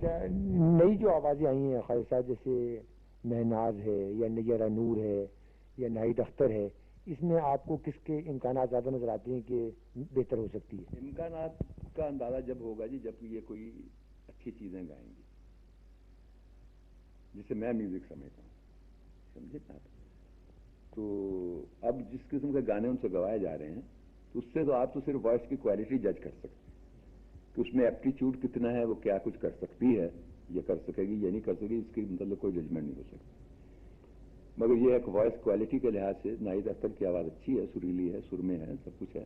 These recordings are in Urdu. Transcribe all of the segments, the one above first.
اچھا، نئی جو آوازیں آئی ہیں خالد صاحب، جیسے مہناز ہے یا نیرہ نور ہے یا ناہید اختر ہے، اس میں آپ کو کس کے امکانات زیادہ نظر آتے ہیں کہ بہتر ہو سکتی ہے؟ امکانات کا اندازہ جب ہوگا جی جب یہ کوئی اچھی چیزیں گائیں گی، جسے میں میوزک سمجھتا ہوں، سمجھے آپ؟ تو اب جس قسم کے گانے ان سے گوائے جا رہے ہیں تو اس سے تو آپ تو صرف وائس کی کوالٹی جج کر سکتے ہیں کہ اس میں ایپٹیچیوڈ کتنا ہے، وہ کیا کچھ کر سکتی ہے، یہ کر سکے گی یہ نہیں کر سکے گی، اس کی مطلب کوئی ججمنٹ نہیں ہو سکتی. مگر یہ ایک وائس کوالٹی کے لحاظ سے ناہید اختر کی آواز اچھی ہے، سریلی ہے، سر میں ہے، سب کچھ ہے.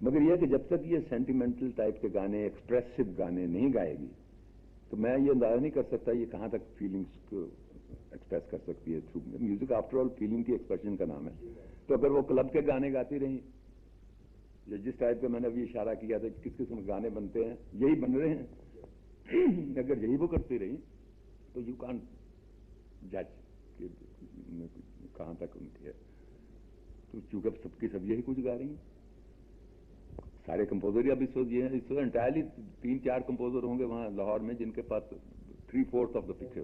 مگر یہ کہ جب تک یہ سینٹیمنٹل ٹائپ کے گانے، ایکسپریسو گانے نہیں گائے گی تو میں یہ اندازہ نہیں کر سکتا یہ کہاں تک فیلنگس کو ایکسپریس کر سکتی ہے through music. After all feeling کی ایکسپریشن کا نام ہے. تو اگر وہ کلب کے گانے گاتی رہیں، جس ٹائپ کا میں نے ابھی اشارہ کیا تھا کس قسم کے گانے بنتے ہیں یہی بن رہے ہیں، اگر یہی وہ کرتی رہیں تو یو کان جج کہ کہاں تک ان کی ہے. تو چونکہ سب کی سب یہی کچھ گا رہی ہیں، سارے کمپوزر اب اس وقت انٹائرلی 3-4 کمپوزر ہوں گے وہاں لاہور میں جن کے پاس 3/4 آف دا پکچر.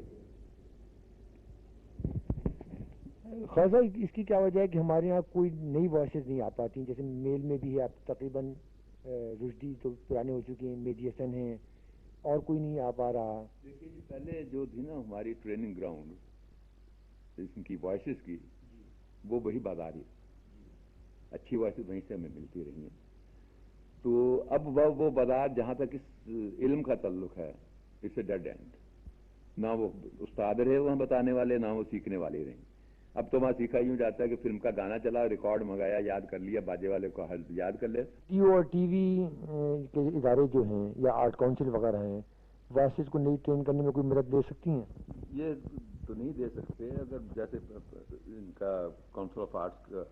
خاصا اس کی کیا وجہ ہے کہ ہمارے یہاں کوئی نئی وائسز نہیں آ پاتی؟ جیسے میل میں بھی ہے اب تقریباً رشدی تو پرانے ہو چکے ہیں، میڈی حسن ہیں، اور کوئی نہیں آ پا رہا. دیکھیے جی پہلے جو تھی نا ہماری ٹریننگ گراؤنڈ ان کی وائسز کی، وہ وہی بازار ہی، اچھی وائسز وہیں سے ہمیں ملتی رہی ہیں. تو اب وہ بازار جہاں تک اس علم کا تعلق ہے اس سے ڈیڈ اینڈ. نہ وہ استاد رہے وہاں بتانے والے، نہ وہ سیکھنے والے رہیں. اب تو وہاں سیکھا یوں جاتا ہے کہ فلم کا گانا چلا، ریکارڈ منگایا، یاد کر لیا، باجے والے کو یاد کر لے. ٹیو اور ٹی وی کے ادارے جو ہیں یا آرٹ کونسل وغیرہ ہیں، وائسز کو نئی ٹرین کرنے میں کوئی مدد دے سکتی ہیں؟ یہ تو نہیں دے سکتے. اگر جیسے ان کا کونسل آف آرٹس کا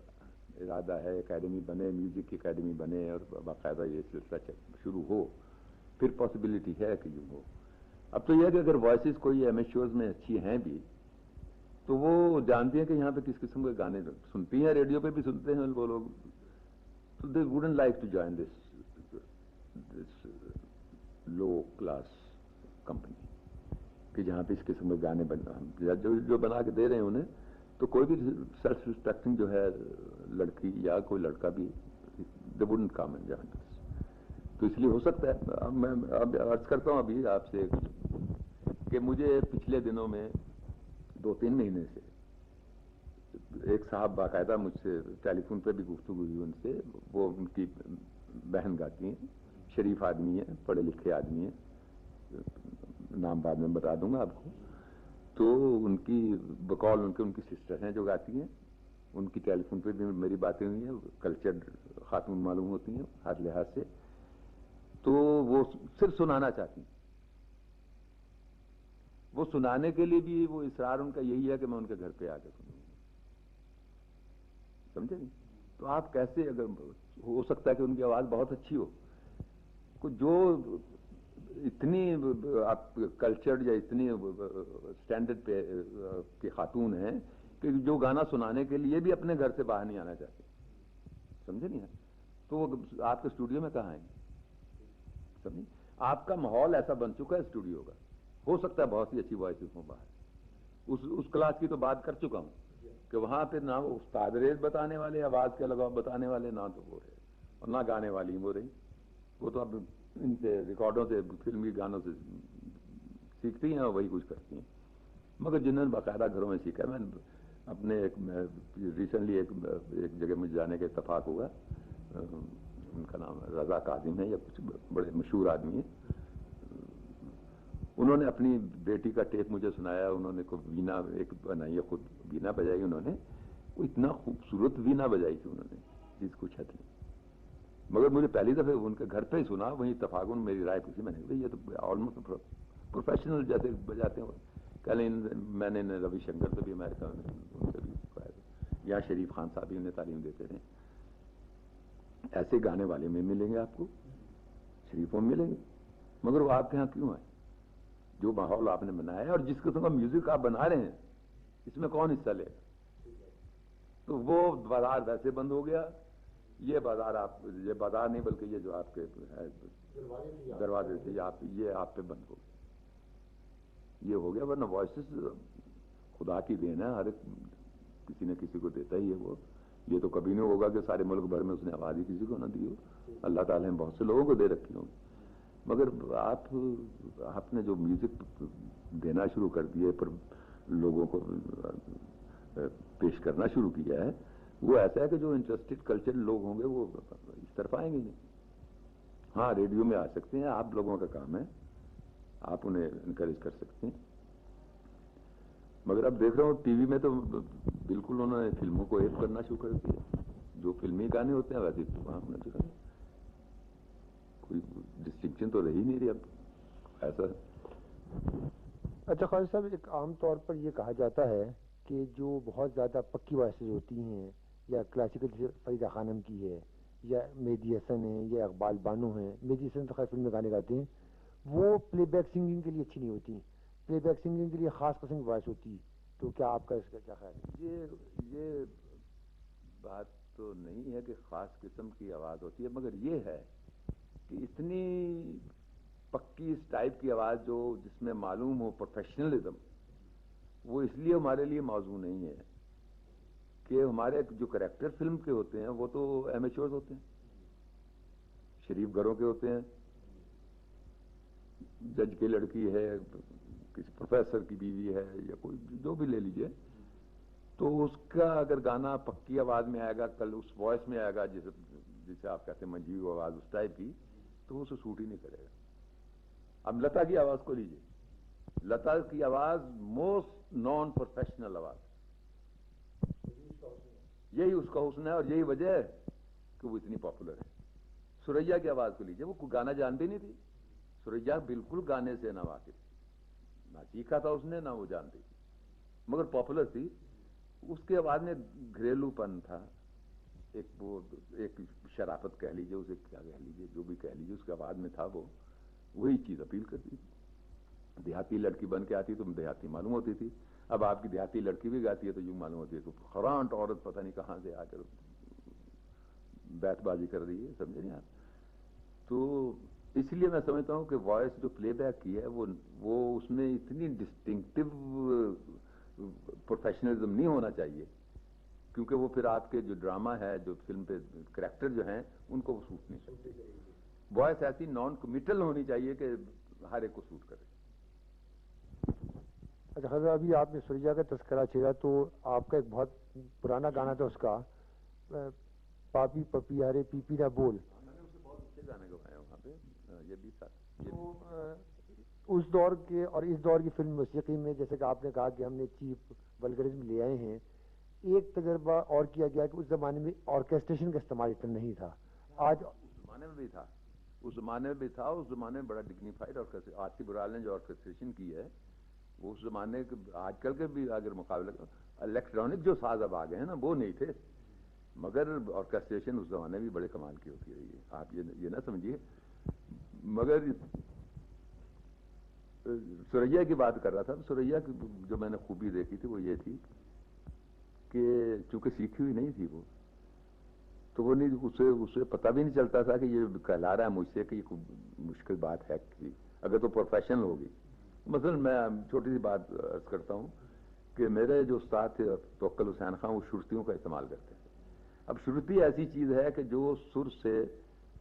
ارادہ ہے اکیڈمی بنے، میوزک کی اکیڈمی بنے اور باقاعدہ یہ سلسلہ شروع ہو، پھر پاسبلٹی ہے کہ یوں ہو. اب تو یہ ہے کہ اگر وائسز کوئی ایمیچورز میں اچھی ہیں بھی تو وہ جانتی ہیں کہ یہاں پہ کس قسم کے گانے سنتی ہیں، ریڈیو پہ بھی سنتے ہیں وہ لوگ، تو they wouldn't like to join this low class company کہ جہاں پہ اس قسم کے گانے جو بنا کے دے رہے ہیں انہیں. تو کوئی بھی سیلف ریسپیکٹنگ جو ہے لڑکی یا کوئی لڑکا بھی they wouldn't come and join this. تو اس لیے ہو سکتا ہے میں اب عرض کرتا ہوں ابھی آپ سے کہ مجھے پچھلے دنوں میں 2-3 مہینے سے ایک صاحب باقاعدہ مجھ سے ٹیلی فون پہ بھی گفتگو ہوئی ان سے، وہ ان کی بہن گاتی ہیں، شریف آدمی ہیں، پڑھے لکھے آدمی ہیں، نام بعد میں بتا دوں گا آپ کو. تو ان کی بقول ان کی سسٹر ہیں جو گاتی ہیں، ان کی ٹیلی فون پہ بھی میری باتیں ہوئی ہیں. کلچرڈ خاتون معلوم ہوتی ہیں ہر لحاظ سے. تو وہ صرف سنانا چاہتی ہیں. وہ سنانے کے لیے بھی وہ اصرار ان کا یہی ہے کہ میں ان کے گھر پہ آ کے سنوں. سمجھے نہیں؟ تو آپ کیسے، اگر ہو سکتا ہے کہ ان کی آواز بہت اچھی ہو، جو اتنی آپ کلچرڈ یا اتنی اسٹینڈرڈ پہ کی خاتون ہیں کہ جو گانا سنانے کے لیے بھی اپنے گھر سے باہر نہیں آنا چاہتے. سمجھے نہیں ہے؟ تو وہ آپ کے اسٹوڈیو میں کہاں آئیں گے؟ سمجھے؟ آپ کا ماحول ایسا بن چکا ہے اسٹوڈیو کا. ہو سکتا ہے بہت ہی اچھی وائسز ہوں باہر، اس کلاس کی تو بات کر چکا ہوں کہ وہاں پہ نہ وہ استاد ریز بتانے والے، آواز کے لگاؤ بتانے والے، نہ تو وہ رہے اور نہ گانے والی وہ رہی. وہ تو اب ان سے ریکارڈوں سے، فلمی گانوں سے سیکھتی ہیں اور وہی کچھ کرتی ہیں. مگر جنہوں نے باقاعدہ گھروں میں سیکھا، میں اپنے ریسنٹلی ایک جگہ مجھے جانے کا اتفاق ہوا. ان کا نام رضا کاظم ہے یا کچھ بڑے مشہور آدمی ہیں. انہوں نے اپنی بیٹی کا ٹیپ مجھے سنایا. انہوں نے وینا ایک بنائی ہے، خود وینا بجائی انہوں نے. وہ اتنا خوبصورت وینا بجائی تھی انہوں نے جس کو چھت نہیں. مگر مجھے پہلی دفعہ ان کے گھر پہ ہی سنا، وہیں اتفاقاً میری رائے پوچھی. میں نے یہ تو آلموسٹ پروفیشنل جیسے بجاتے ہیں. کل میں نے روی شنکر سے بھی امریکہ میں ان سے بھی سکھایا تھا. یہاں شریف خان صاحب انہیں تعلیم دیتے تھے. ایسے گانے والے میں ملیں گے آپ کو، شریفوں میں ملیں گے. مگر وہ آپ کے یہاں کیوں آئے؟ جو ماحول آپ نے بنایا ہے اور جس قسم کا میوزک آپ بنا رہے ہیں اس میں کون حصہ لے گا؟ تو وہ بازار ویسے بند ہو گیا. یہ بازار یہ بازار نہیں بلکہ یہ جو آپ کے دروازے تھے یہ آپ پہ بند ہو گیا. یہ ہو گیا. ورنہ وائسز خدا کی دین ہے, ہر ایک کسی نہ کسی کو دیتا ہی ہے وہ. یہ تو کبھی نہیں ہوگا کہ سارے ملک بھر میں اس نے آواز ہی کسی کو نہ دی ہو. اللہ تعالیٰ نے بہت سے لوگوں کو دے رکھی ہوگی. مگر آپ نے جو میوزک دینا شروع کر دیے, پر لوگوں کو پیش کرنا شروع کیا ہے, وہ ایسا ہے کہ جو انٹرسٹڈ کلچر لوگ ہوں گے وہ اس طرف آئیں گے نہیں. ہاں ریڈیو میں آ سکتے ہیں, آپ لوگوں کا کام ہے, آپ انہیں انکریج کر سکتے ہیں. مگر اب دیکھ رہا ہوں ٹی وی میں تو بالکل انہوں نے فلموں کو ایپ کرنا شروع کر دیا. جو فلمی گانے ہوتے ہیں ویسے وہاں ہونا چاہیے, کوئی ڈسٹنکشن تو رہی نہیں رہی اب ایسا. اچھا خالد صاحب, ایک عام طور پر یہ کہا جاتا ہے کہ جو بہت زیادہ پکی وائسز ہوتی ہیں, یا کلاسیکل جیسے فریدہ خانم کی ہے, یا مہدی حسن ہیں, یا اقبال بانو ہیں. مہدی حسن تو خیر فلم میں گانے گاتے ہیں, وہ پلے بیک سنگنگ کے لیے اچھی نہیں ہوتی. پلے بیک سنگنگ کے لیے خاص قسم کی وائس ہوتی. تو کیا آپ کا اس کا کیا خیال ہے؟ یہ بات تو نہیں ہے کہ خاص قسم کی آواز ہوتی ہے, مگر یہ ہے کہ اتنی پکی اس ٹائپ کی آواز جو جس میں معلوم ہو پروفیشنلزم, وہ اس لیے ہمارے لیے موضوع نہیں ہے کہ ہمارے جو کریکٹر فلم کے ہوتے ہیں وہ تو ایمیچورز ہوتے ہیں, شریف گھروں کے ہوتے ہیں. جج کی لڑکی ہے, کسی پروفیسر کی بیوی ہے, یا کوئی جو بھی لے لیجئے, تو اس کا اگر گانا پکی آواز میں آئے گا, کل اس وائس میں آئے گا جسے آپ کہتے ہیں منجیو آواز اس ٹائپ کی, تو اسے سوٹ ہی نہیں کرے گا. اب لتا کی آواز کو لیجئے, لتا کی آواز موسٹ نان پروفیشنل آواز, یہی اس کا حسن ہے اور یہی وجہ ہے کہ وہ اتنی پاپولر ہے. سریا کی آواز کو لیجئے, وہ گانا جانتی نہیں تھی. سریا بالکل گانے سے نہ واقف, نہ سیکھا تھا اس نے, نہ وہ جانتی تھی, مگر پاپولر تھی. اس کی آواز میں گھریلو پن تھا, ایک شرافت کہہ لیجئے, اسے کیا کہہ لیجئے, جو بھی کہہ لیجئے, اس کی آواز میں تھا. وہی چیز اپیل کرتی تھی. دیہاتی لڑکی بن کے آتی تو دیہاتی معلوم ہوتی تھی. اب آپ کی دیہاتی لڑکی بھی گاتی ہے تو یوں معلوم ہوتی ہے کہ خرانٹ عورت پتہ نہیں کہاں سے آ کر بیت بازی کر رہی ہے, سمجھے نہیں آپ. تو اس لیے میں سمجھتا ہوں کہ وائس جو پلے بیک کی ہے وہ اس میں اتنی ڈسٹنکٹیو پروفیشنلزم نہیں ہونا چاہیے, کیونکہ وہ پھر آپ کے جو ڈرامہ ہے, جو فلم پہ کریکٹر جو ہیں, ان کو وہ سوٹ نہیں سکتے. وائس ایسی نان کمیٹل ہونی چاہیے کہ ہر ایک کو سوٹ کرے. اچھا حضرت, ابھی آپ نے سریا کا تذکرہ چھیڑا, تو آپ کا ایک بہت پرانا گانا تھا اس کا, پاپی پپیارے پی پی نہ بول. میں نے اسے بہت اچھے گانے گوائے وہاں پہ, یہ بھی تھا. اس دور کے اور اس دور کی فلم موسیقی میں, جیسے کہ آپ نے کہا کہ ہم نے چیپ ولگرزم لے آئے ہیں, ایک تجربہ اور کیا گیا کہ اس زمانے میں آرکیسٹریشن کا استعمال اتنا نہیں تھا. آج اس زمانے میں بھی تھا, اس زمانے میں بھی تھا. اس زمانے میں بڑا ڈگنیفائڈ آصف برال نے جو آرکیسٹریشن کی ہے, وہ اس زمانے کے آج کل کے بھی اگر مقابلہ الیکٹرانک جو ساز اب آ گئے ہیں نا, وہ نہیں تھے. مگر آرکیسٹریشن اس زمانے بھی بڑے کمال کی ہوتی رہی ہے, آپ یہ نہ سمجھیے. مگر سریا کی بات کر رہا تھا. سریا کی جو میں نے خوبی دیکھی تھی وہ یہ تھی کہ چونکہ سیکھی ہوئی نہیں تھی وہ, تو وہ نہیں, اسے پتہ بھی نہیں چلتا تھا کہ یہ کہلا رہا ہے مجھ سے کہ یہ مشکل بات ہے کہ اگر تو پروفیشنل ہوگی. مثلا میں چھوٹی سی بات عرض کرتا ہوں کہ میرے جو استاد تھے توکل حسین خان, وہ شرطیوں کا استعمال کرتے ہیں. اب شرطی ایسی چیز ہے کہ جو سر سے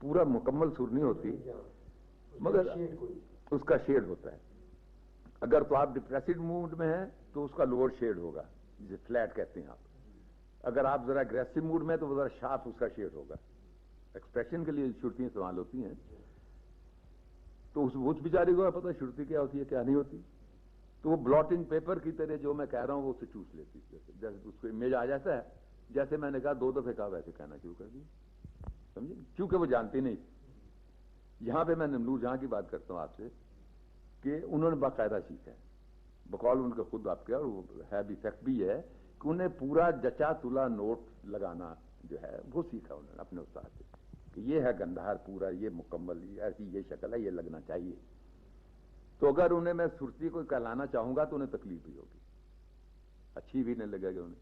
پورا مکمل سر نہیں ہوتی, مگر اس کا شیڈ ہوتا ہے. اگر تو آپ ڈپریسڈ موڈ میں ہیں تو اس کا لوور شیڈ ہوگا, جسے فلیٹ کہتے ہیں آپ. اگر آپ ذرا اگریسو موڈ میں تو وہ ذرا شارپ اس کا شیڈ ہوگا. ایکسپریشن کے لیے شرطیاں استعمال ہوتی ہیں. تو اس بیچاری کو پتہ شرطی کیا ہوتی ہے کیا نہیں ہوتی, تو وہ بلاٹنگ پیپر کی طرح جو میں کہہ رہا ہوں وہ اسے چوس لیتی. جیسے اس کو امیج آ جاتا ہے, جیسے میں نے کہا 2 دفعہ کہا ویسے کہنا شروع کر دیا, سمجھے, کیونکہ وہ جانتی نہیں. یہاں پہ میں نور جہاں کی بات کرتا ہوں آپ سے کہ انہوں نے باقاعدہ سیکھا ہے, بقول ان کا خود آپ کیا, اور وہ ہے بھی فیکٹ بھی ہے کہ انہیں پورا جچا تلا نوٹ لگانا جو ہے وہ سیکھا انہوں نے اپنے استاد سے, کہ یہ ہے گندھار پورا, یہ مکمل, ایسی یہ شکل ہے, یہ لگنا چاہیے. تو اگر انہیں میں سرتی کو کہلانا چاہوں گا تو انہیں تکلیف بھی ہوگی, اچھی بھی نہیں لگے گی انہیں.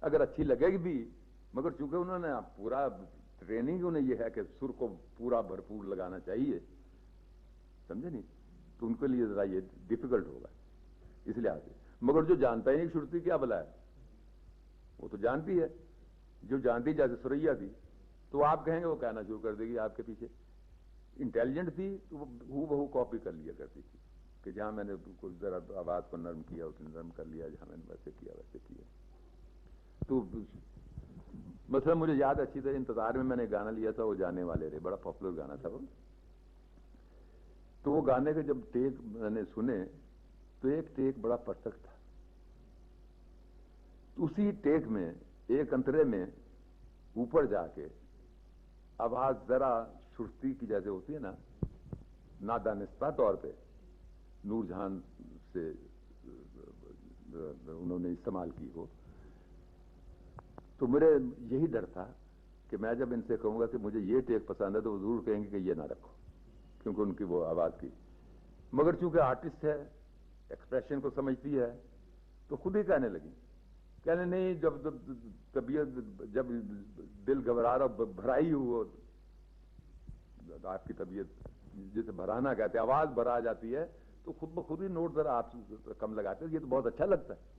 اگر اچھی لگے گی بھی, مگر چونکہ انہوں نے پورا ٹریننگ انہیں یہ ہے کہ سر کو پورا بھرپور لگانا چاہیے, سمجھے نہیں, تو ان کے لیے ذرا یہ ڈیفیکلٹ ہوگا. اس لحاظ سے. مگر جو جانتا ہی نہیں شرطی کیا بلا ہے, وہ تو جانتی ہے. جو جانتی جیسے سریا تھی تو آپ کہیں گے وہ کہنا شروع کر دے گی آپ کے پیچھے. انٹیلیجنٹ تھی تو وہ بہو کاپی کر لیا کرتی تھی کہ جہاں میں نے کچھ ذرا آواز کو نرم کیا اس نے نرم کر لیا, جہاں میں نے ویسے کیا. تو مثلا مجھے یاد اچھی طرح انتظار میں نے گانا لیا تھا, وہ جانے والے رہے, بڑا پاپولر گانا تھا وہ. تو وہ گانے کے جب ٹیک میں نے سنے تو ایک ٹیک بڑا پرفیکٹ تھا. اسی ٹیک میں ایک انترے میں اوپر جا کے آواز ذرا سرتی کی جیسے ہوتی ہے نا, نادانستہ طور پہ نور جہان سے انہوں نے استعمال کی ہو. تو میرے یہی ڈر تھا کہ میں جب ان سے کہوں گا کہ مجھے یہ ٹیک پسند ہے تو وہ ضرور کہیں گے کہ یہ نہ رکھو, کیونکہ ان کی وہ آواز کی. مگر چونکہ آرٹسٹ ہے, ایکسپریشن کو سمجھتی ہے, تو خود ہی کہنے لگی, کہنے نہیں جب طبیعت جب دل گھبرا رہا بھرائی ہو, آپ کی طبیعت جسے بھرانا کہتے ہیں, آواز بھرا جاتی ہے تو خود بخود ہی نوٹ ذرا آپ کم لگاتے ہیں, یہ تو بہت اچھا لگتا ہے.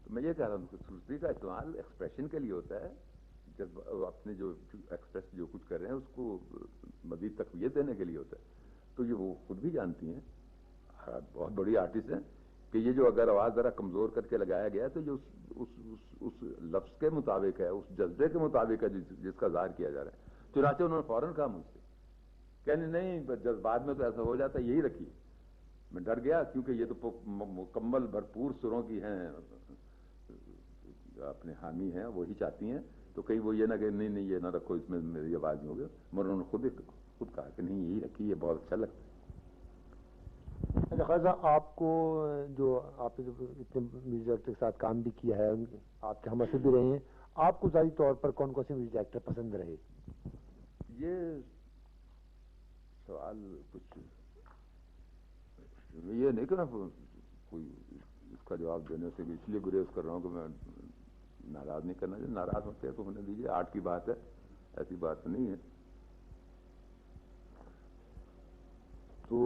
تو میں یہ کہہ رہا ہوں کہ سرتی کا استعمال ایکسپریشن کے لیے ہوتا ہے, جب اپنے جو ایکسپریس جو کچھ کر رہے ہیں اس کو مزید تقویت دینے کے لیے ہوتا ہے. تو یہ وہ خود بھی جانتی ہیں, بہت بڑی آرٹسٹ ہیں, کہ یہ جو اگر آواز ذرا کمزور کر کے لگایا گیا ہے تو جو اس لفظ کے مطابق ہے, اس جذبے کے مطابق ہے جس کا اظہار کیا جا رہا ہے. چنانچہ انہوں نے فوراً کہا مجھ سے, کہنے نہیں جذبات میں تو ایسا ہو جاتا ہے, یہی رکھیے. میں ڈر گیا کیونکہ یہ تو مکمل بھرپور سروں کی ہیں, اپنے حامی ہیں, وہی چاہتی ہیں. تو کہیں وہ یہ نہ کہ نہیں یہ نہ رکھو, اس میں میری آواز نہیں ہوگی. مگر انہوں نے خود کہا کہ نہیں یہی رکھی, یہ بہت اچھا لگتا ہے. اچھا خالد صاحب, آپ کو جو آپ نے اتنے میوزک ڈائریکٹر کے ساتھ کام بھی کیا ہے, آپ کے ہم اثر بھی رہے ہیں, آپ کو ذاتی طور پر کون کون سے میوزک ڈائریکٹر پسند رہے؟ یہ سوال کچھ یہ نہیں کہ کوئی اس کا جواب دینے سے اس لیے گریز کر رہا ہوں کہ میں ناراض نہیں کرنا چاہیے. ناراض ہوتے ہیں تو ہونے دیجیے, آرٹ کی بات ہے, ایسی بات نہیں ہے. تو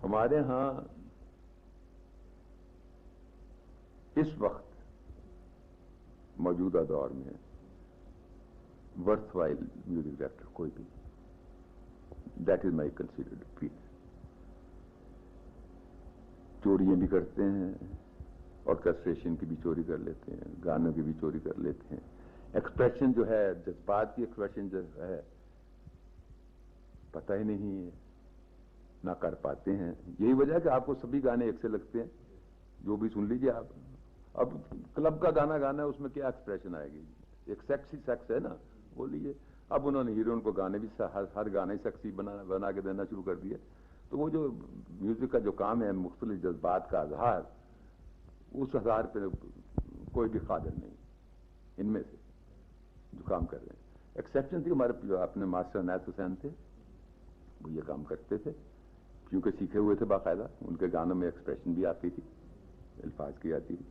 ہمارے ہاں اس وقت موجودہ دور میں ورتھ وائل میوزک ڈائریکٹر کوئی بھی, دیٹ از مائی کنسیڈرڈ فیل. چوریاں بھی کرتے ہیں, آرکیسٹریشن کی بھی چوری کر لیتے ہیں, گانوں کی بھی چوری کر لیتے ہیں. ایکسپریشن جو ہے, جذبات کی ایکسپریشن جو ہے, پتہ ہی نہیں ہے, نہ کر پاتے ہیں. یہی وجہ ہے کہ آپ کو سبھی گانے ایک سے لگتے ہیں, جو بھی سن لیجیے آپ. اب کلب کا گانا گانا ہے, اس میں کیا ایکسپریشن آئے گی؟ ایک سیکسی سیکس ہے نا, بولیے. اب انہوں نے ہیروئن کو گانے بھی ہر گانے سیکسی بنا کے دینا شروع کر دیے. تو وہ جو میوزک کا جو کام ہے, مختلف جذبات کا اظہار, اس اظہار پہ کوئی بھی قادر نہیں ان میں سے جو کام کر رہے ہیں. ایکسیپشن تھی ہمارے اپنے ماسٹر عنایت حسین تھے, وہ یہ کام کرتے تھے کیونکہ سیکھے ہوئے تھے باقاعدہ. ان کے گانوں میں ایکسپریشن بھی آتی تھی, الفاظ کی آتی تھی.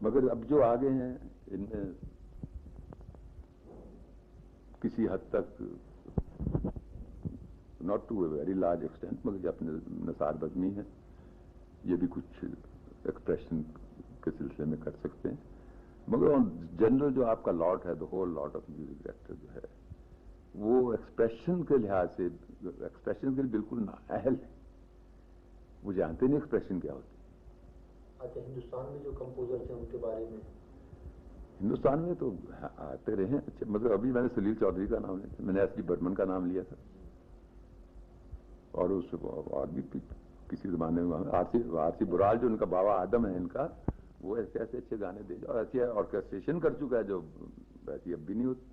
مگر اب جو آگے ہیں ان میں کسی حد تک, not to a very large extent, مگر یہ اپنے نثار بزمی ہیں, یہ بھی کچھ ایکسپریشن کے سلسلے میں کر سکتے ہیں. مگر جنرل جو آپ کا لاٹ ہے, the whole lot of music director جو ہے, وہ ایکسپریشن کے لحاظ سے ایکسپریشن کے لیے بالکل نااہل ہے. وہ جانتے نہیں ایکسپریشن کیا ہوتی. اچھا, ہندوستان میں جو کمپوزر تھے ان کے بارے میں؟ ہندوستان میں تو آتے رہے ہیں اچھے. مطلب ابھی میں نے سلیل چودھری کا نام لیا, میں نے ایس ڈی برمن کا نام لیا تھا, اور اس اور بھی کسی زمانے میں آر سی برال جو ان کا بابا آدم ہے ان کا, وہ ایسے ایسے اچھے گانے دے, اور ایسے آرکیسٹریشن کر چکا ہے جو ویسی اب بھی نہیں ہوتی.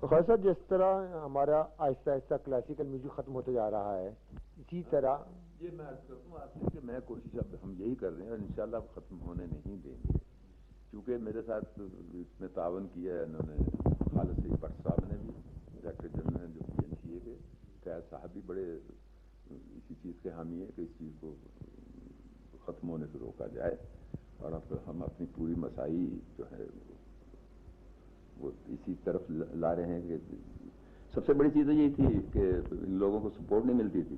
خالد صاحب, جس طرح ہمارا آہستہ آہستہ کلاسیکل میوزک ختم ہوتا جا رہا ہے, اسی طرح یہ میں عرض کرتا ہوں آپ سے کہ میں کوشش اب ہم یہی کر رہے ہیں, اور انشاءاللہ اب ختم ہونے نہیں دیں گے. کیونکہ میرے ساتھ اس میں تعاون کیا ہے انہوں نے, خالد سعید بٹ صاحب نے بھی, ڈائریکٹر جنرل ہیں جو پی این سی اے کے, قیاد صاحب بھی بڑے اسی چیز کے حامی ہیں کہ اس چیز کو ختم ہونے سے روکا جائے. اور اب ہم اپنی پوری مساعی جو ہے وہ اسی طرف لا رہے ہیں کہ سب سے بڑی چیز یہی تھی کہ ان لوگوں کو سپورٹ نہیں ملتی تھی،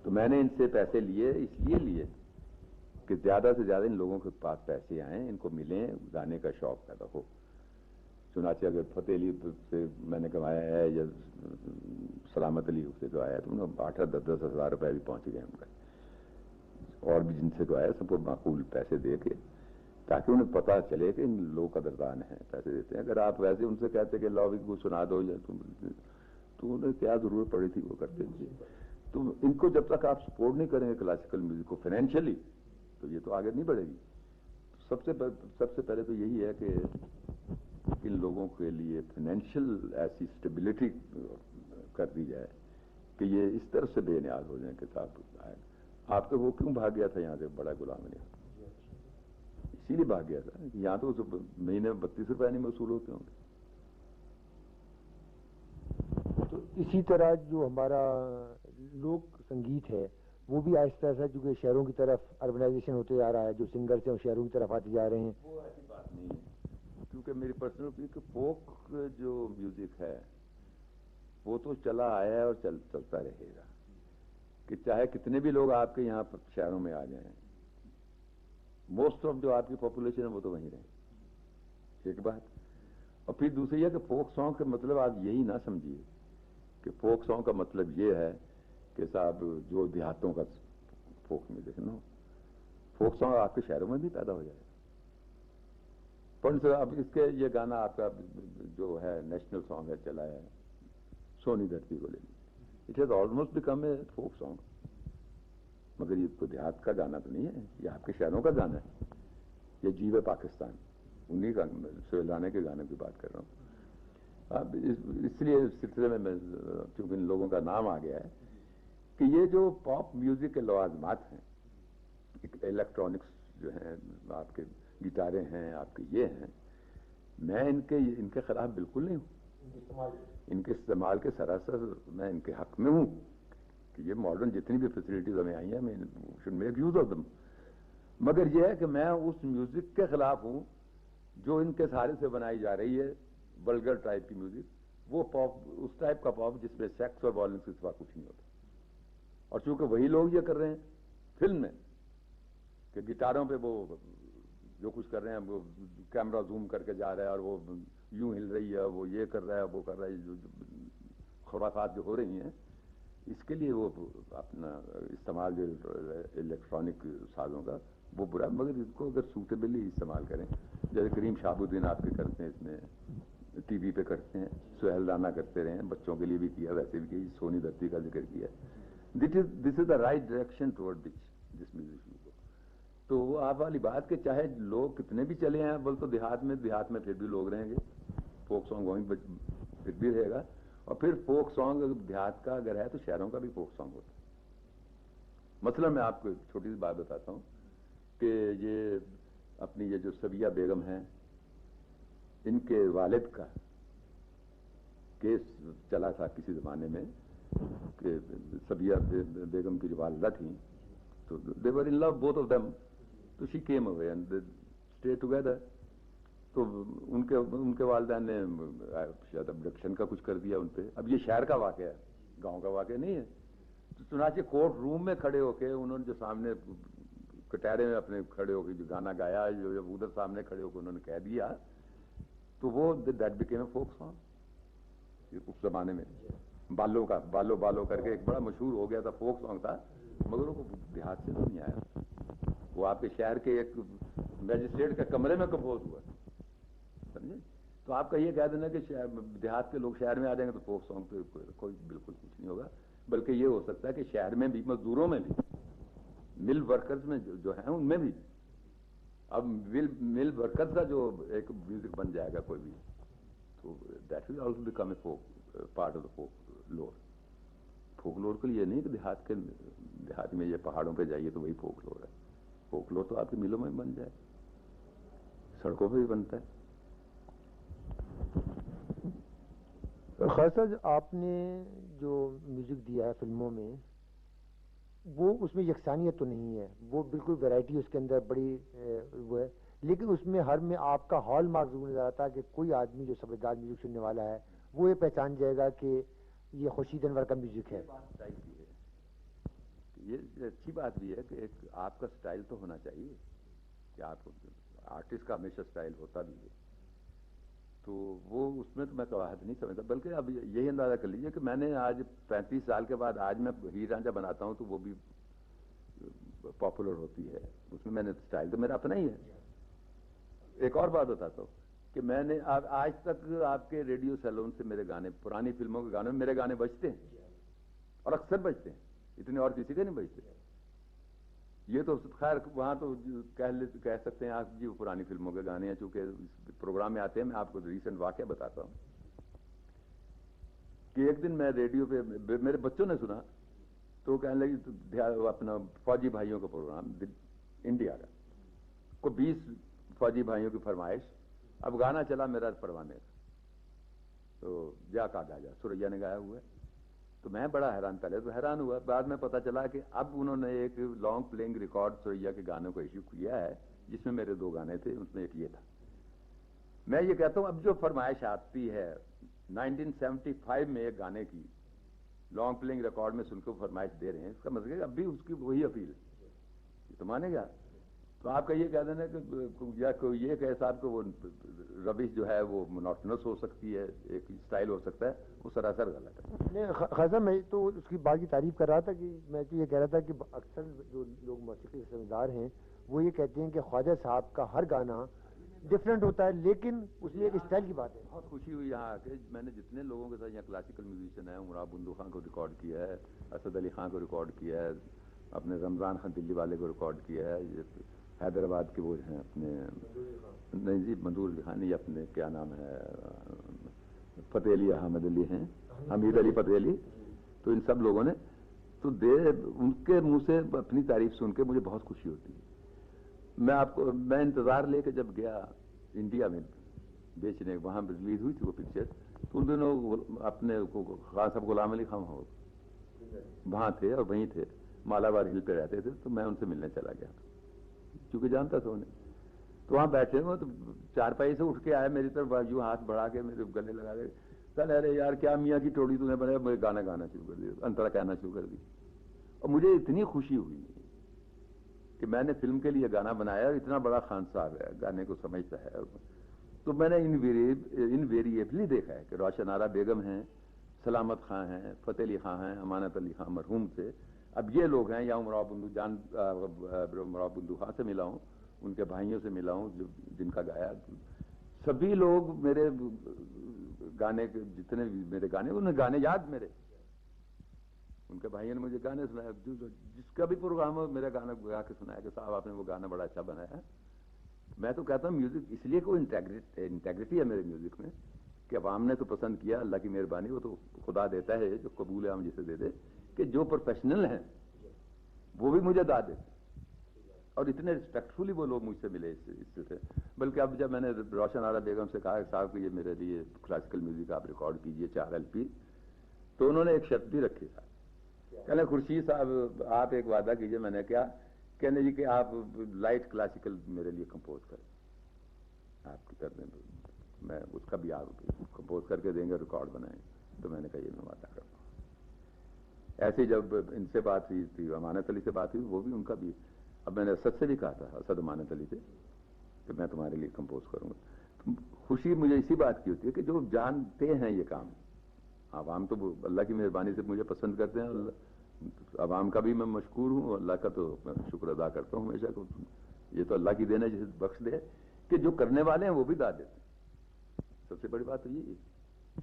تو میں نے ان سے پیسے لیے، اس لیے لیے کہ زیادہ سے زیادہ ان لوگوں کے پاس پیسے آئیں، ان کو ملیں، گانے کا شوق پیدا ہو۔ چنانچہ اگر فتح علی سے میں نے کمایا ہے یا سلامت علی سے کمایا ہے تو انہوں نے 8-10 ہزار روپے بھی پہنچ گئے ان کا، اور بھی جن سے کمایا سب کو معقول پیسے دے کے، تاکہ انہیں پتہ چلے کہ ان لوگ قدردان ہیں، پیسے دیتے ہیں۔ اگر آپ ویسے ان سے کہتے کہ لاؤ کو سنا دو یا تو انہیں کیا ضرورت پڑی تھی، وہ کرتے تھے۔ تو ان کو جب تک آپ سپورٹ نہیں کریں گے کلاسیکل میوزک کو فائنینشلی، تو یہ تو آگے نہیں بڑھے گی۔ سب سے پہلے تو یہی ہے کہ ان لوگوں کے لیے فائنینشیل ایسی اسٹیبلٹی کر دی جائے کہ یہ اس طرح سے بے نیاز ہو جائیں کہ صاحب آپ تو وہ کیوں بھاگ گیا تھا یہاں سے بڑا غلام علی، اسی لیے بھاگ گیا تھا کہ یہاں تو مہینے میں 32 روپے نہیں موصول ہوتے ہوں گے۔ تو اسی طرح جو ہمارا لوک سنگیت ہے وہ بھی آہستہ آہستہ چونکہ شہروں کی طرف اربنائزیشن ہوتے جا رہا ہے، جو سنگرس ہیں وہ شہروں کی طرف آتے جا رہے ہیں۔ وہ ایسی بات نہیں ہے، کیونکہ میری پرسنل اوپینین کہ فوک جو میوزک ہے وہ تو چلا آیا ہے اور چلتا رہے گا، کہ چاہے کتنے بھی لوگ آپ کے یہاں شہروں میں آ جائیں، موسٹ آف جو آپ کی پاپولیشن ہے وہ تو وہیں رہے، ایک بات۔ اور پھر دوسری ہے کہ فوک سانگ کا مطلب آپ یہی نہ سمجھیے کہ فوک سانگ کا مطلب یہ ہے کہ صاحب جو دیہاتوں کا فوک میوزک نو، فوک سانگ آپ کے شہروں میں بھی پیدا ہو جائے گا۔ اب اس کے یہ گانا آپ کا جو ہے نیشنل سانگ ہے چلا ہے سونی دھرتی کو لے لیجیے، it has almost become a folk song, مگر یہ تو دیہات کا گانا تو نہیں ہے، یہ آپ کے شہروں کا گانا ہے، یہ جیو پاکستان انہیں کا سہیلانے کے گانے کی بات کر رہا ہوں۔ اب اس لیے اس سلسلے میں چونکہ ان لوگوں کا نام آ گیا ہے کہ یہ جو پاپ میوزک کے لوازمات ہیں، الیکٹرانکس جو ہیں، آپ کے گٹاریں ہیں، آپ کے یہ ہیں، میں ان کے خلاف بالکل نہیں ہوں، ان کے استعمال کے سراسر میں ان کے حق میں ہوں کہ یہ ماڈرن جتنی بھی فیسلٹیز ہمیں آئی ہیں میں should make use of them, مگر یہ ہے کہ میں اس میوزک کے خلاف ہوں جو ان کے سہارے سے بنائی جا رہی ہے، ولگر ٹائپ کی میوزک، وہ پاپ، اس ٹائپ کا پاپ جس میں سیکس اور وائلنس کے سوا کچھ نہیں ہوتا۔ اور چونکہ وہی لوگ یہ کر رہے ہیں فلم میں کہ گٹاروں پہ وہ جو کچھ کر رہے ہیں، وہ کیمرہ زوم کر کے جا رہا ہے اور وہ یوں ہل رہی ہے، وہ یہ کر رہا ہے، وہ کر رہا ہے، جو خرافات جو ہو رہی ہیں، اس کے لیے وہ اپنا استعمال جو الیکٹرانک سازوں کا وہ برا، مگر اس کو اگر سوٹیبلی استعمال کریں، جیسے کریم شہاب الدین آپ کے کرتے ہیں، اس میں ٹی وی پہ کرتے ہیں، سہیل رانا کرتے رہے ہیں، بچوں کے لیے بھی کیا، ویسے بھی کیا، سونی دھرتی کا ذکر کیا، this is the right direction toward this music کو۔ تو وہ آپ والی بات کہ چاہے لوگ کتنے بھی چلے ہیں، بول تو دیہات میں پھر بھی لوگ رہیں گے، فوک سانگ وہیں پھر بھی رہے گا، اور پھر فوک سانگ دیہات کا اگر ہے تو شہروں کا بھی فوک سانگ ہوتا ہے۔ مثلا میں آپ کو ایک چھوٹی سی بات بتاتا ہوں کہ یہ اپنی یہ جو صبیہ بیگم ہیں، ان کے والد کا کیس چلا تھا کسی زمانے میں کہ صبیہ بیگم کی جو والدہ تھیں تو they were in love both of them، تو she came away and they stayed together۔ تو ان کے والدین نے شاید ابڈکشن کا کچھ کر دیا ان پہ۔ اب یہ شہر کا واقعہ ہے، گاؤں کا واقعہ نہیں ہے۔ تو چنانچہ کورٹ روم میں کھڑے ہو کے انہوں نے جو سامنے کٹہرے میں اپنے کھڑے ہو کے جو گانا گایا، جو ادھر سامنے کھڑے ہو کے انہوں نے کہہ دیا، تو وہ that became a folk song. اس زمانے میں بالو کر کے ایک بڑا مشہور ہو گیا تھا، فوک سانگ تھا، مگر وہ دیہات سے نہیں آیا، وہ آپ کے شہر کے ایک میجسٹریٹ کے کمرے میں کمپوز ہوا، سمجھے؟ تو آپ کا یہ کہہ دینا کہ دیہات کے لوگ شہر میں آ جائیں گے تو فوک سانگ پہ کوئی بالکل کچھ نہیں ہوگا، بلکہ یہ ہو سکتا ہے کہ شہر میں بھی، مزدوروں میں بھی، مل ورکرز میں جو ہیں ان میں بھی، اب مل ورکرز کا جو ایک میوزک بن جائے گا کوئی بھی، تو that will also become a folk part of the folk lore. Folk lore کے لیے نہیں کہ دیہات میں یہ پہاڑوں پہ جائیے تو وہی فوک لور ہے، فوک لور تو آپ کے ملوں میں بن جائے، سڑکوں پہ بھی بنتا ہے۔ خالصہ آپ نے جو میوزک دیا ہے فلموں میں، وہ اس میں یکسانیت تو نہیں ہے، وہ بالکل ویرائٹی اس کے اندر بڑی وہ ہے، لیکن اس میں ہر میں آپ کا ہال مارک ضرور نظر آتا ہے کہ کوئی آدمی جو سمجھدار میوزک سننے والا ہے وہ یہ پہچان جائے گا کہ یہ خورشید انور کا میوزک ہے. یہ اچھی بات بھی ہے کہ ایک آپ کا سٹائل تو ہونا چاہیے کہ آپ آرٹسٹ کا ہمیشہ سٹائل ہوتا بھی ہے. تو وہ اس میں تو میں قواعد نہیں سمجھتا، بلکہ اب یہی اندازہ کر لیجیے کہ میں نے آج 35 سال کے بعد آج میں ہیر رانجھا بناتا ہوں تو وہ بھی پاپولر ہوتی ہے. اس میں نے سٹائل تو میرا اپنا ہی ہے. ایک اور بات بتاتا ہوں کہ میں نے آج تک آپ کے ریڈیو سیلون سے میرے گانے، پرانی فلموں کے گانے میں میرے گانے بجتے ہیں اور اکثر بجتے ہیں، اتنے اور کسی کے نہیں بجتے. یہ تو خیر وہاں تو کہہ سکتے ہیں آپ جی وہ پرانی فلموں کے گانے ہیں، چونکہ پروگرام میں آتے ہیں. میں آپ کو ریسنٹ واقعہ بتاتا ہوں کہ ایک دن میں ریڈیو پہ میرے بچوں نے سنا تو وہ کہنے لگی اپنا فوجی بھائیوں کا پروگرام انڈیا کا، کو 20 فوجی بھائیوں کی فرمائش. اب گانا چلا میرا پروانے کا، تو جا کا گاجا سوریا نے گایا ہوا ہے. تو میں بڑا حیران، پہلے تو حیران ہوا، بعد میں پتا چلا کہ اب انہوں نے ایک لانگ پلینگ ریکارڈ سوریا کے گانوں کو ایشو کیا ہے جس میں میرے 2 گانے تھے، اس میں ایک یہ تھا. میں یہ کہتا ہوں اب جو فرمائش آتی ہے 1975 میں ایک گانے کی لانگ پلینگ ریکارڈ میں سن کے فرمائش دے رہے ہیں، اس کا مطلب ہے اب بھی اس کی وہی اپیل ہے. یہ تو مانے گا. تو آپ کا یہ کہہ دینا کہ یا کوئی یہ کہ صاحب کہ وہ ربش جو ہے وہ مونوٹنس ہو سکتی ہے، ایک اسٹائل ہو سکتا ہے، وہ سراسر غلط ہے. خاصا میں تو اس کی بات کی تعریف کر رہا تھا کہ میں تو یہ کہہ رہا تھا کہ اکثر جو لوگ موسیقی کے سمجھدار ہیں وہ یہ کہتے ہیں کہ خواجہ صاحب کا ہر گانا ڈفرینٹ ہوتا ہے، لیکن اس میں ایک اسٹائل کی بات ہے. بہت خوشی ہوئی یہاں آ کے. میں نے جتنے لوگوں کے ساتھ یہاں کلاسیکل میوزیشین ہیں، مراد بندو خان کو ریکارڈ کیا ہے، اسد علی خان کو ریکارڈ کیا ہے، اپنے رمضان خان دلی والے کو ریکارڈ کیا ہے، حیدرآباد کے وہ ہیں اپنے نہیں جی منظور علی خان، یہ اپنے کیا نام ہے فتح علی احمد علی ہیں، حمید علی فتح علی. تو ان سب لوگوں نے تو ان کے منہ سے اپنی تعریف سن کے مجھے بہت خوشی ہوتی ہے. میں انتظار لے کے جب گیا انڈیا میں بیچنے، وہاں ریلیز ہوئی تھی وہ پکچر، تو ان دنوں اپنے خان صاحب غلام علی خان وہاں تھے اور وہیں تھے، مالابار ہل پہ رہتے تھے. تو میں ان سے ملنے چلا گیا کیونکہ جانتا تھا انہیں. تو وہاں بیٹھے ہوئے تو 4 پائی سے اٹھ کے آئے میری طرف، یوں ہاتھ بڑھا کے میرے گلے لگا دے، کہنے ارے یار کیا میاں کی ٹوڑی تم نے بنایا. مجھے گانا شروع کر دیا، انترا کہنا شروع کر دی. اور مجھے اتنی خوشی ہوئی کہ میں نے فلم کے لیے گانا بنایا اور اتنا بڑا خان صاحب ہے، گانے کو سمجھتا ہے. تو میں نے انویریبلی دیکھا ہے کہ روشن آرا بیگم ہیں، سلامت خان ہیں، فتح علی خان ہیں، امانت علی خان مرحوم سے، اب یہ لوگ ہیں، یا مراد بندو خان سے ملا ہوں، ان کے بھائیوں سے ملا ہوں جن کا گایا. سبھی لوگ میرے گانے جتنے بھی میرے گانے، انہیں گانے یاد میرے، ان کے بھائیوں نے مجھے گانے سنایا. جس کا بھی پروگرام ہو میرا گانا گا کے سنایا کہ صاحب آپ نے وہ گانا بڑا اچھا بنایا ہے. میں تو کہتا ہوں میوزک اس لیے کوئی انٹیگریٹی ہے میرے میوزک میں کہ عوام نے تو پسند کیا، اللہ کی مہربانی، وہ تو خدا دیتا ہے جو قبول ہے ہم جسے دے دے، کہ جو پروفیشنل ہیں وہ بھی مجھے داد دیتے اور اتنے ریسپیکٹفلی وہ لوگ مجھ سے ملے اس سے. بلکہ اب جب میں نے روشن آرا بیگم سے کہا کہ صاحب کہ یہ میرے لیے کلاسیکل میوزک آپ ریکارڈ کیجئے 4 LP، تو انہوں نے ایک شرط بھی رکھی تھا. کہنے خورشید صاحب آپ ایک وعدہ کیجئے. میں نے کیا؟ کہنے جی کہ آپ لائٹ کلاسیکل میرے لیے کمپوز کریں، آپ کی طرف میں اس کا بھی آپ کمپوز کر کے دیں گے، ریکارڈ بنائیں. تو میں نے کہا یہ میں وعدہ کرتا ہوں. ایسے جب ان سے بات ہوئی تھی، امانت علی سے بات ہوئی، وہ بھی ان کا بھی. اب میں نے اسد سے بھی کہا تھا، اسد امانت علی سے، کہ میں تمہارے لیے کمپوز کروں گا. خوشی مجھے اسی بات کی ہوتی ہے کہ جو جانتے ہیں یہ کام. عوام تو اللہ کی مہربانی سے مجھے پسند کرتے ہیں، عوام کا بھی میں مشکور ہوں، اللہ کا تو میں شکر ادا کرتا ہوں ہمیشہ. یہ تو اللہ کی دین ہے جسے بخش دے کہ جو کرنے والے ہیں وہ بھی داد دیتے ہیں. سب سے بڑی بات تو یہی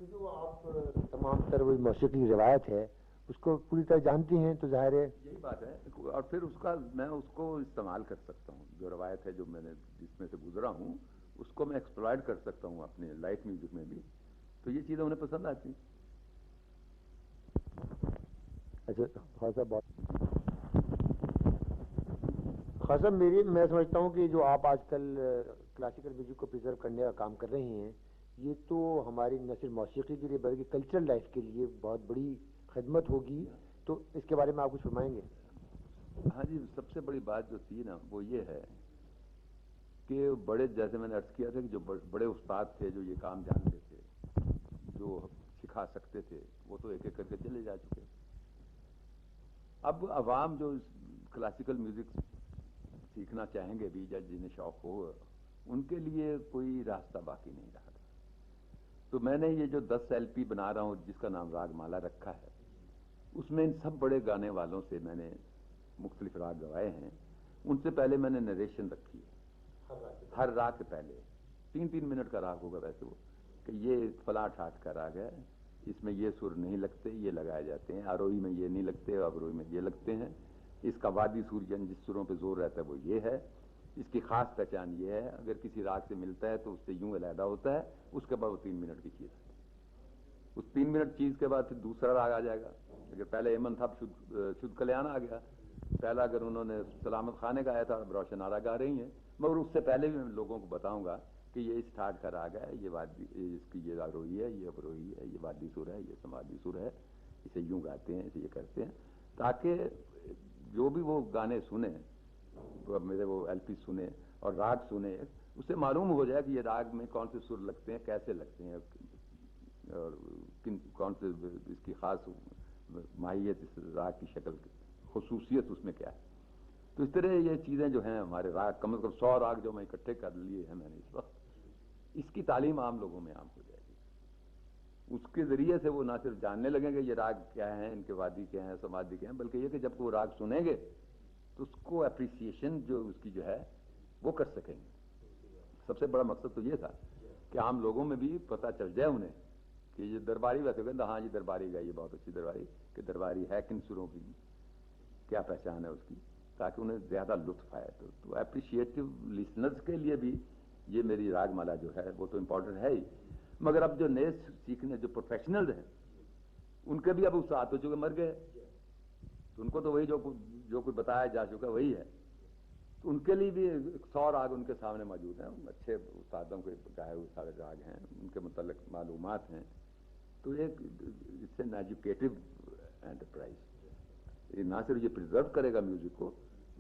ہے. جو آپ تمام تر وہ موسیقی کی روایت ہے اس کو پوری طرح جانتی ہیں، تو ظاہر ہے یہی بات ہے. اور پھر اس کا میں اس کو استعمال کر سکتا ہوں، جو روایت ہے جو میں نے جس میں سے گزرا ہوں اس کو میں ایکسپلائٹ کر سکتا ہوں اپنے لائٹ میوزک میں بھی. تو یہ چیزیں انہیں پسند آتی ہیں. اچھا خاصا میں سمجھتا ہوں کہ جو آپ آج کل کلاسیکل میوزک کو پریزرو کرنے کا کام کر رہے ہیں، یہ تو ہماری نہ صرف موسیقی کے لیے بلکہ کلچرل لائف کے لیے بہت بڑی خدمت ہوگی. تو اس کے بارے میں آپ کچھ فرمائیں گے؟ ہاں جی، سب سے بڑی بات جو تھی نا وہ یہ ہے کہ کہ بڑے، جیسے میں نے عرض کیا تھا کہ جو بڑے استاد تھے جو یہ کام جانتے تھے، جو سکھا سکتے تھے، وہ تو ایک ایک کر کے چلے جا چکے. اب عوام جو کلاسیکل میوزک سیکھنا چاہیں گے بھی، جنہیں شوق ہو، ان کے لیے کوئی راستہ باقی نہیں رہا تھا. تو میں نے یہ جو 10 LP بنا رہا ہوں جس کا نام راگ مالا رکھا ہے، اس میں ان سب بڑے گانے والوں سے میں نے مختلف راگ گوائے ہیں. ان سے پہلے میں نے نریشن رکھی ہے ہر راگ کے پہلے. 3 منٹ کا راگ ہوگا ویسے وہ، کہ یہ فلاں ٹھاٹ کا راگ ہے، اس میں یہ سر نہیں لگتے، یہ لگائے جاتے ہیں. آروہی میں یہ نہیں لگتے، ابروہی میں یہ لگتے ہیں. اس کا وادی سور جن جس سروں پہ زور رہتا ہے وہ یہ ہے. اس کی خاص پہچان یہ ہے، اگر کسی راگ سے ملتا ہے تو اس سے یوں علیحدہ ہوتا ہے. اس کے بعد وہ 3 منٹ کی چیز ہے. اس 3 منٹ چیز کے بعد پھر دوسرا راگ آ جائے گا. اگر پہلے ایمن تھا، شدھ کلیان آ گیا. پہلا اگر انہوں نے سلامت خانے گایا تھا، اب روشن آرا گا رہی ہیں. مگر اس سے پہلے بھی میں لوگوں کو بتاؤں گا کہ یہ اس ٹھاٹ کا راگ ہے، یہ وادی، اس کی یہ آروہی ہے، یہ ابروہی ہے، یہ وادی سر ہے، یہ سمادی سر ہے. اسے یوں گاتے ہیں، اسے یہ کرتے ہیں، تاکہ جو بھی وہ گانے سنیں، میرے وہ LP سنیں اور راگ سنیں، اس سے معلوم ہو جائے کہ یہ راگ میں کون سے سر لگتے ہیں، کیسے لگتے ہیں، اور کون سے اس کی خاص ماہیت، اس راگ کی شکل کی خصوصیت اس میں کیا ہے. تو اس طرح یہ چیزیں جو ہیں ہمارے راگ، کم از کم 100 راگ جو میں اکٹھے کر لیے ہیں میں نے اس وقت، اس کی تعلیم عام لوگوں میں عام ہو جائے گی. اس کے ذریعے سے وہ نہ صرف جاننے لگیں گے یہ راگ کیا ہیں، ان کے وادی کیا ہیں، سمادی کیا ہیں، بلکہ یہ کہ جب وہ راگ سنیں گے تو اس کو اپریسیشن جو اس کی جو ہے وہ کر سکیں گے. سب سے بڑا مقصد تو یہ تھا کہ عام لوگوں میں بھی پتہ چل جائے انہیں کہ یہ درباری، ویسے کہتے ہیں ہاں جی درباری گائی، بہت اچھی درباری، کہ درباری ہے کن سروں کی، کیا پہچان ہے اس کی، تاکہ انہیں زیادہ لطف آئے. تو اپریشیٹو لسنرز کے لیے بھی یہ میری راگ مالا جو ہے وہ تو امپورٹنٹ ہے ہی. مگر اب جو نئے سیکھنے جو پروفیشنلز ہیں ان کے بھی اب استاد ہو چکے، مر گئے، تو ان کو تو وہی جو کوئی بتایا جا چکا وہی ہے. تو ان کے لیے بھی 100 راگ ان کے سامنے موجود ہیں. اچھے استادوں کے گائے ہوئے سارے راگ ہیں، ان کے متعلق معلومات ہیں. تو ایک اس سے ایجوکیٹو انٹرپرائز، یہ نہ صرف یہ پرزرو کرے گا میوزک کو،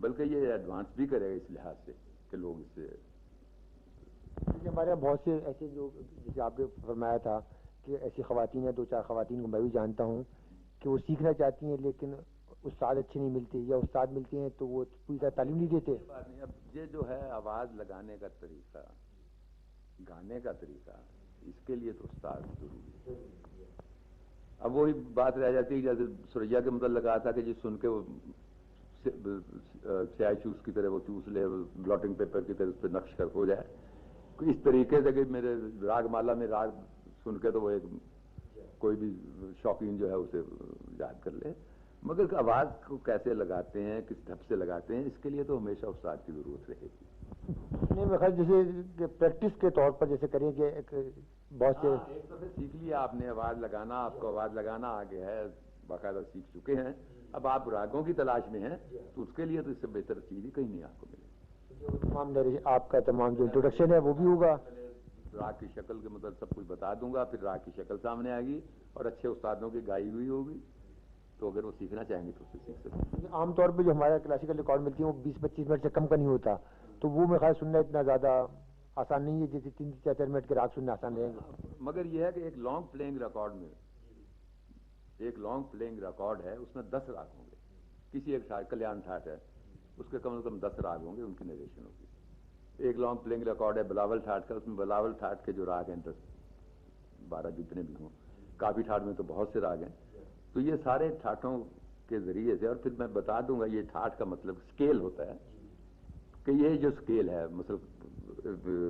بلکہ یہ ایڈوانس بھی کرے گا اس لحاظ سے کہ لوگ اس سے. ہمارے یہاں بہت سے ایسے جو، جیسے آپ نے فرمایا تھا کہ ایسی خواتین ہیں، 2-4 خواتین کو میں بھی جانتا ہوں کہ وہ سیکھنا چاہتی ہیں لیکن استاد اچھے نہیں ملتے، یا استاد ملتے ہیں تو وہ پوری طرح تعلیم نہیں دیتے. بات نہیں. اب یہ جو ہے آواز لگانے کا طریقہ، گانے کا طریقہ، اس کے لیے تو استاد ضروری ہے. اب وہی بات رہ جاتی ہے جیسے سریا کے متعلق کہا تھا کہ جی سن کے وہ سیاہ چوس کی طرح وہ چوس لے، بلاٹنگ پیپر کی طرح اس پہ نقش کر ہو جائے. اس طریقے سے کہ میرے راگ مالا میں راگ سن کے تو وہ ایک کوئی بھی شوقین جو ہے اسے یاد کر لے. مگر آواز کو کیسے لگاتے ہیں، کس ڈھب سے لگاتے ہیں، اس کے لیے تو ہمیشہ استاد کی ضرورت رہے گی. نہیں میں خیال جیسے پریکٹس کے طور پر جیسے کریں کہ بہت سے ایک دفعہ سیکھ لیا آپ نے آواز لگانا، آپ کو آواز لگانا آگے ہے، باقاعدہ سیکھ چکے ہیں. اب آپ راگوں کی تلاش میں ہیں تو اس کے لیے تو اس سے بہتر چیز ہی کہیں نہیں آپ کو ملے. تمام آپ کا تمام جو انٹروڈکشن ہے وہ بھی ہوگا. راگ کی شکل کے مطلب سب کچھ بتا دوں گا، پھر راگ کی شکل سامنے آئے گی اور اچھے استادوں کی گائی ہوئی ہوگی، تو اگر وہ سیکھنا چاہیں گے تو اسے سیکھ سکتے ہیں. عام طور پہ جو ہمارا کلاسیکل ریکارڈ ملتی ہے وہ 20-25 منٹ سے کم کا نہیں ہوتا، تو وہ میرے خیال سننا اتنا زیادہ آسان نہیں ہے جیسے 3-4 منٹ کے راگ سننا آسان رہیں گے. مگر یہ ہے کہ ایک لانگ پلینگ ریکارڈ میں، ایک لانگ پلینگ ریکارڈ ہے، اس میں 10 راگ ہوں گے. کسی ایک ٹھاٹ، کلیان ٹھاٹ ہے، اس کے کم از کم 10 راگ ہوں گے، ان کی نریشن ہوگی. ایک لانگ پلینگ ریکارڈ ہے بلاول ٹھاٹ کا، اس میں بلاول ٹھاٹ کے جو راگ ہیں 10-12 جتنے بھی ہوں. کافی ٹھاٹ میں تو بہت سے راگ ہیں. تو یہ سارے ٹھاٹوں کے ذریعے سے، اور پھر میں بتا دوں گا یہ ٹھاٹ کا مطلب اسکیل ہوتا ہے کہ یہ جو اسکیل ہے، مطلب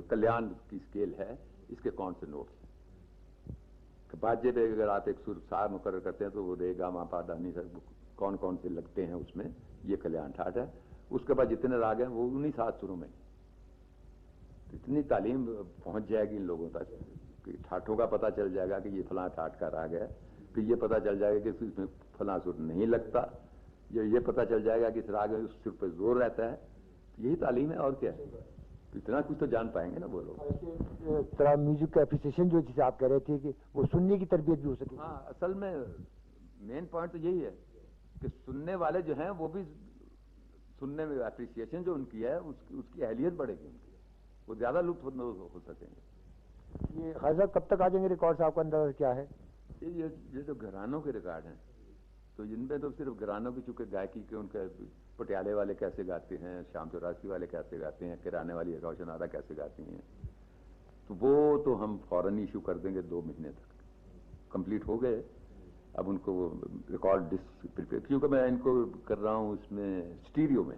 کلیان کی اسکیل ہے، اس کے کون سے نوٹس ہیں. باجے پہ اگر آپ ایک سر سار مقرر کرتے ہیں تو وہ رے گا ما پا دھا نی سا کون کون سے لگتے ہیں اس میں، یہ کلیان ٹھاٹ ہے. اس کے بعد جتنے راگ ہیں وہ انہی 7 سروں میں. اتنی تعلیم پہنچ جائے گی ان لوگوں تک کہ ٹھاٹوں کا پتہ چل جائے گا کہ یہ فلاں ٹھاٹ کا راگ ہے. پھر یہ پتہ چل جائے گا کہ اس میں فلاں سر نہیں لگتا، یہ پتہ چل جائے گا کہ اس راگ میں اس سر پہ زور رہتا ہے. یہی تعلیم ہے اور کیا ہے. اتنا کچھ تو جان پائیں گے نا وہ لوگ. طرح میوزک کا اپریسیشن جو جسے آپ کہہ رہے تھے کہ وہ سننے کی تربیت بھی ہو سکے. ہاں اصل میں مین پوائنٹ تو یہی ہے کہ سننے والے جو ہیں وہ بھی سننے میں اپریسیشن جو ان کی ہے اس کی اہلیت بڑھے گی ان کی. وہ زیادہ لطف ہو سکیں گے. یہ خواجہ صاحب کب تک آ جائیں گے ریکارڈ؟ آپ کا اندازہ کیا ہے؟ یہ جو گھرانوں کے ریکارڈ ہیں تو ان میں تو صرف گھرانوں کی چونکہ گائکی کے ان کے پٹیالے والے کیسے گاتے ہیں, شام چوراسی والے کیسے گاتے ہیں, کرانے والی روشن آرا کیسے گاتی ہیں, تو وہ تو ہم فوراً ایشو کر دیں گے 2 مہینے تک کمپلیٹ ہو گئے. اب ان کو ریکارڈ ڈسک کیونکہ میں ان کو کر رہا ہوں اس میں اسٹیریو میں,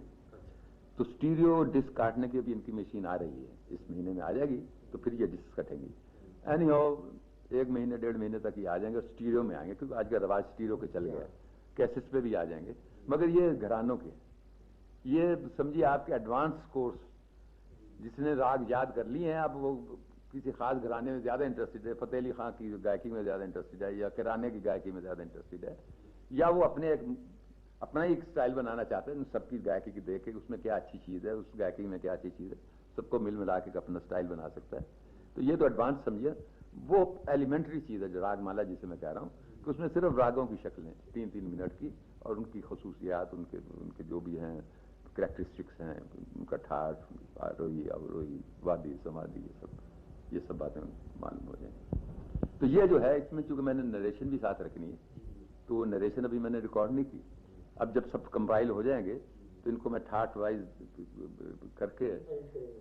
تو اسٹیریو ڈسک کاٹنے کی ابھی ان کی مشین آ رہی ہے, اس مہینے میں آ جائے گی تو پھر یہ ڈسک کٹیں گی. اینی ہاؤ 1 مہینے 1.5 مہینے تک یہ آ جائیں گے, اسٹیریو میں آئیں گے کیونکہ آج کا رواج اسٹیریو کے چل گیا ہے. کیسٹس پہ بھی آ جائیں گے, مگر یہ گھرانوں کے, یہ سمجھیے آپ کے ایڈوانس کورس جس نے راگ یاد کر لیے ہیں, اب وہ کسی خاص گھرانے میں زیادہ انٹرسٹڈ ہے, فتح علی خان کی گائکی میں زیادہ انٹرسٹڈ ہے, یا کرانے کی گائکی میں زیادہ انٹرسٹڈ ہے, یا وہ اپنا ہی ایک اسٹائل بنانا چاہتے ہیں. سب کی گائکی کی دیکھ کے اس میں کیا اچھی چیز ہے, اس گائکی میں کیا اچھی چیز ہے, سب کو مل ملا کے اپنا اسٹائل بنا سکتا ہے. تو یہ تو ایڈوانس سمجھیے, وہ ایلیمنٹری چیز ہے جو راگ مالا جسے میں کہہ رہا ہوں کہ اس میں صرف راگوں کی شکلیں 3-3 منٹ کی, اور ان کی خصوصیات, ان کے جو بھی ہیں کریکٹرسٹکس ہیں, ان کا ٹھاٹ, آروہی اوروہی, وادی سمادی, یہ سب باتیں معلوم ہو جائیں. تو یہ جو ہے اس میں چونکہ میں نے نریشن بھی ساتھ رکھنی ہے, تو وہ نریشن ابھی میں نے ریکارڈ نہیں کی. اب جب سب کمپائل ہو جائیں گے تو ان کو میں ٹھاٹ وائز کر کے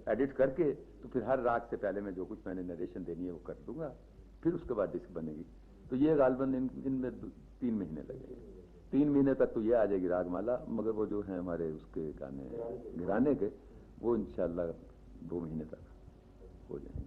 ایڈٹ کر کے, تو پھر ہر راگ سے پہلے میں جو کچھ میں نے نریشن دینی ہے وہ کر دوں گا, پھر اس کے بعد ڈسک بنے گی. تو یہ غالباً ان میں 3 مہینے لگیں گے. 3 مہینے تک تو یہ آ جائے گی راگ مالا, مگر وہ جو ہیں ہمارے اس کے گانے گھرانے کے, وہ انشاءاللہ 2 مہینے تک ہو جائیں گے.